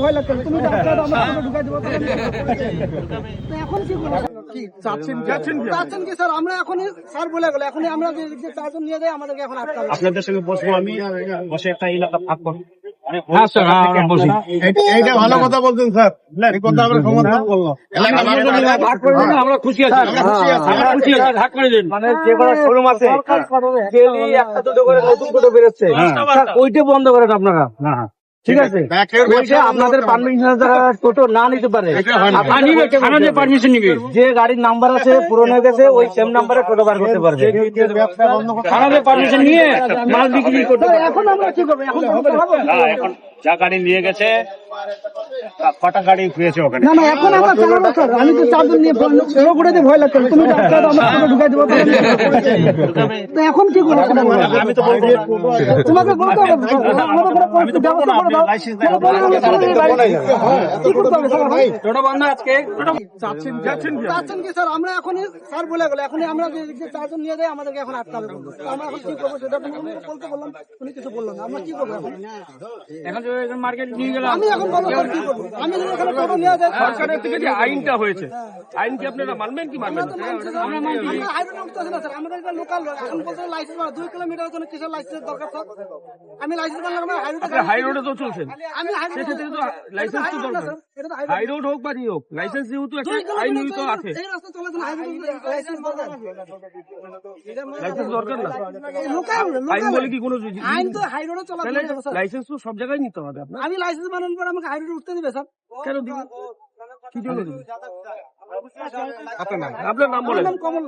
ভয় লাগতো তুমি ঢুকাই দেবো এখন কি চাচ্ছেন কি স্যার? আমরা এখনই স্যার বলে গেল এখনই আমরা যে চারজন নিয়ে যাই আমাদেরকে এখন আটকাবে। আপনাদের সঙ্গে বসবো, আমি বসে একটা এলাকা ভাগ করবো। হ্যাঁ স্যার, আমরা বসি। এইটা ভালো কথা বলছেন স্যার, এই কথা আমরা সমর্থন করলাম। ভাগ করে দিন, আমরা খুশি আছি। আমরা খুশি আছি, ভাগ করে দিন। মানে যে কোনো শোরুম আছে ডেইলি একটা দুটো করে নতুন টোটো বেরোচ্ছে, স্যার ওইটা বন্ধ করেন আপনারা। ঠিক আছে, ওইটা আপনাদের পারমিশন দ্বারা টোটো না নিতে পারে। থানা যে পারমিশন নিবে, যে গাড়ির নাম্বার আছে পুরনো হয়ে গেছে ওই সেম নাম্বারে টোটো বার করতে পারবে। থানা যে পারমিশন নিয়ে মাল বিক্রি করতে পারে। এখন আমরা কি করবো? এখন বলতে হবে? না, এখন যা গাড়ি নিয়ে গেছে, কটা গাড়ি ঘুরেছে ওখানে। না না এখন আমরা চালাবো স্যার। আমি তো চারজন নিয়ে ঘুরেতে ভয় লাগতো তুমি আমরা ঢুকাই দেবো। তো এখন কি করবো? আমি তো বলবো তোমাকে বলতে হবে আমাদের ব্যবস্থা করে দাও। কি করতে হবে স্যার? টোটো বন্ধ আজকে। চাচ্ছেন কি স্যার? আমরা এখনই স্যার বলে গেল এখনই আমরা যে চারজন নিয়ে যাই আমাদেরকে এখন আটকাবে। আমরা এখন কি করবো সেটা তুমি বলতে বললাম, উনি কিছু বললো না। আমরা কি করবো এখন? এখন মার্কেট নিয়ে গেলাম। আমি এখন বলবো স্যার কি করবো? আমি যদি এখানে টোটো নিয়ে যাই সরকারের থেকে যে আইনটা হয়েছে, আইন কি আপনারা মানবেন কি মানবেন না? আমরা হাইরোডে উঠতেছি না স্যার। আমাদের এটা লোকাল লোক এখন বলতে লাইসেন্স 2 কিলোমিটারের জন্য কিসের লাইসেন্স দরকার স্যার? আমি লাইসেন্স বানলাম আমরা হাই রোডে তো চলছেন, আমি সেক্ষেত্রে তো লাইসেন্স তো দরকার। হাই রোড হোক বা হোক, লাইসেন্স যেহেতু একটা আইন তো আছে, এই রাস্তা চলার জন্য লাইসেন্স দরকার। লাইসেন্স দরকার না। লোকাল আইন বলে কি কোনো আইন তো হাইরোডে চলার তাহলে জন্য স্যার। লাইসেন্স তো সব জায়গায় নিতে হবে আপনার। আমি লাইসেন্স বানানোর পর আমাকে হাইরোডে উঠতে দিবে স্যার? কেন দিবেন? কি জন্য দিবেন? আপনার নাম? আপনার নাম বলেন। কমল